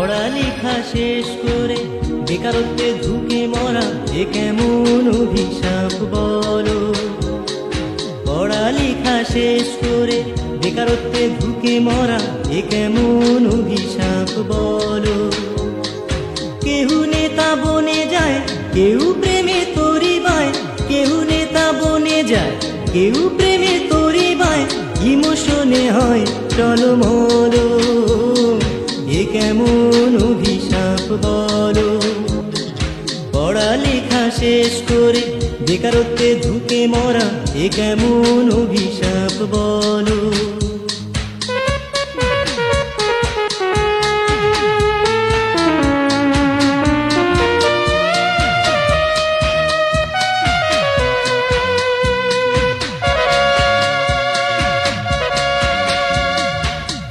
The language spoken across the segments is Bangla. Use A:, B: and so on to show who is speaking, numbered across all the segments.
A: পড়ালেখা শেষ করে বেকারত্বে ঢুকে মরা এ কেমন অভিশাপ বলো। পড়ালেখা শেষ করে বেকারত্বে ঢুকে মরা এ কেমন অভিশাপ বলো। কেউ নেতা বনে যায়, কেউ প্রেমে তরিবায়, কেউ নেতা বনে যায়, কেউ প্রেমে তরিবায়, ইমোশনে হয় টলমল। এ কেমন অভিশাপ বলো। পড়ালেখা শেষ করে বেকারত্বে ঢুকে মরা এ কেমন অভিশাপ বলো।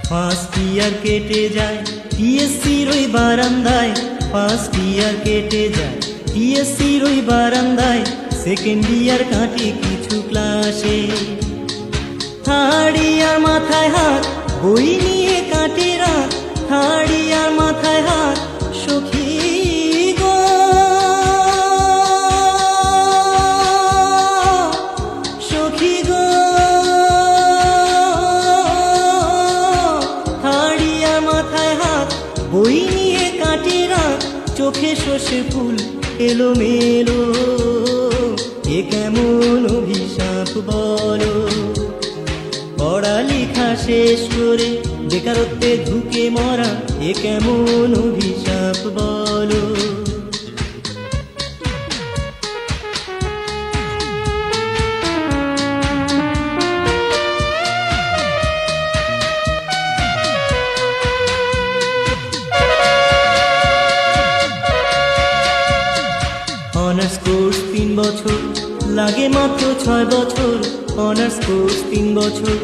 A: ফার্স্ট ইয়ার কেটে যায় টিএসসির ওই বারান্দায়, ফার্স্ট ইয়ার কেটে যায় টিএসসির ওই বারান্দায়, সেকেন্ড ইয়ার কাটে কিছু ক্লাসে। থার্ড ইয়ার মাথায় হাত, বই নিয়ে কাটে রাত, থার্ড ইয়ার মাথায় হাত, সখী গো সখী গো। থার্ড ইয়ার মাথায় হাত, বই নিয়ে কাটে রাত, চোখে সর্ষে ফুল এলোমেলো। এ কেমন অভিশাপ বলো। পড়ালেখা শেষ করে বেকারত্বে ঢুকে মরা এ কেমন অভিশাপ বলো। অনার্স কোর্স 3 বছর, লাগে মাত্র 6 বছর। অনার্স কোর্স 3 বছর,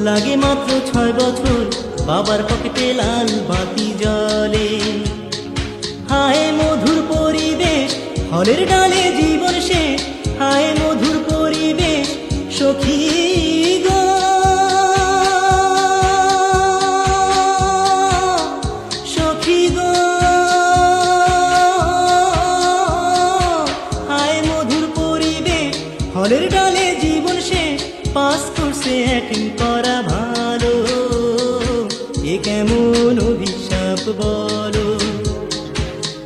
A: লাগে মাত্র 6 বছর। বাবার পকেটে লাল বাতি জ্বলে। হায় মধুর পরিবেশ, ফলের ডালে জীবন শেষ। হায় মধুর পরিবেশ, সখী গো সখী গো। ফলের ডালে জীবন শেষ, পাস কোর্সে অ্যাটেন্ড করা ভালো। এ কেমন অভিশাপ বলো।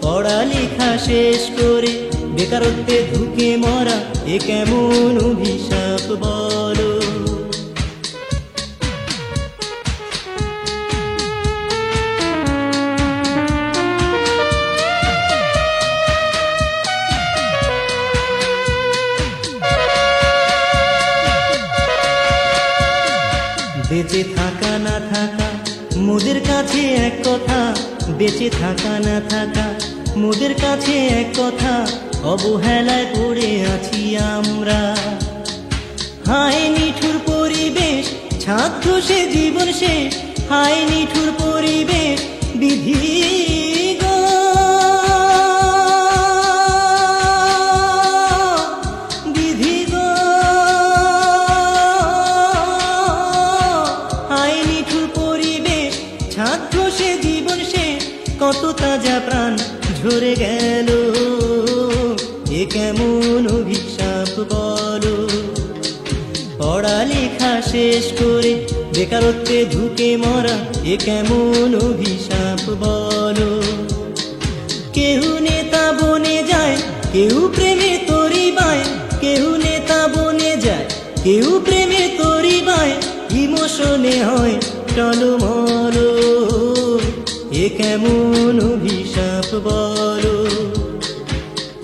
A: পড়ালেখা শেষ করে বেকারত্বে ঢুকে মরা এ কেমন অভিশাপ বলো। বেঁচে থাকা না থাকা মোদের কাছে এক কথা, বেঁচে থাকা না থাকা মোদের কাছে এক কথা। অবহেলায় পড়ে আছি আমরা। হায় নিঠুর পরিবেশ, ছাত্র সে জীবন শেষ। হায় নিঠুর পরিবেশ, বিধি গো বিধি গো। হায় নিঠুর পরিবেশ, ছাত্র সে জীবন শেষ। কত তাজা প্রাণ ঝরে গেল। এ কেমন অভিশাপ বলো। পড়ালেখা শেষ করে বেকারত্বে ঢুকে মরা এ কেমন অভিশাপ বলো। কেউ নেতা বনে যায়, কেউ প্রেমে তরিবায়, কেউ নেতা বনে যায়, কেউ প্রেমে তরিবায়, ইমোশনে হয় টলমল। এ কেমন অভিশাপ বলো।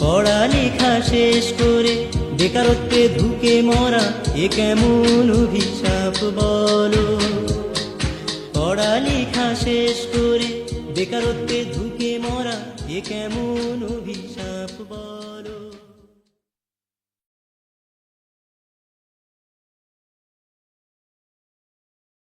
A: পড়ালেখা শেষ করে বেকারত্বে ঢুকে মরা এ কেমন অভিশাপ বলো। পড়ালেখা শেষ করে বেকারত্বে ঢুকে মরা এ কেমন অভিশাপ বলো।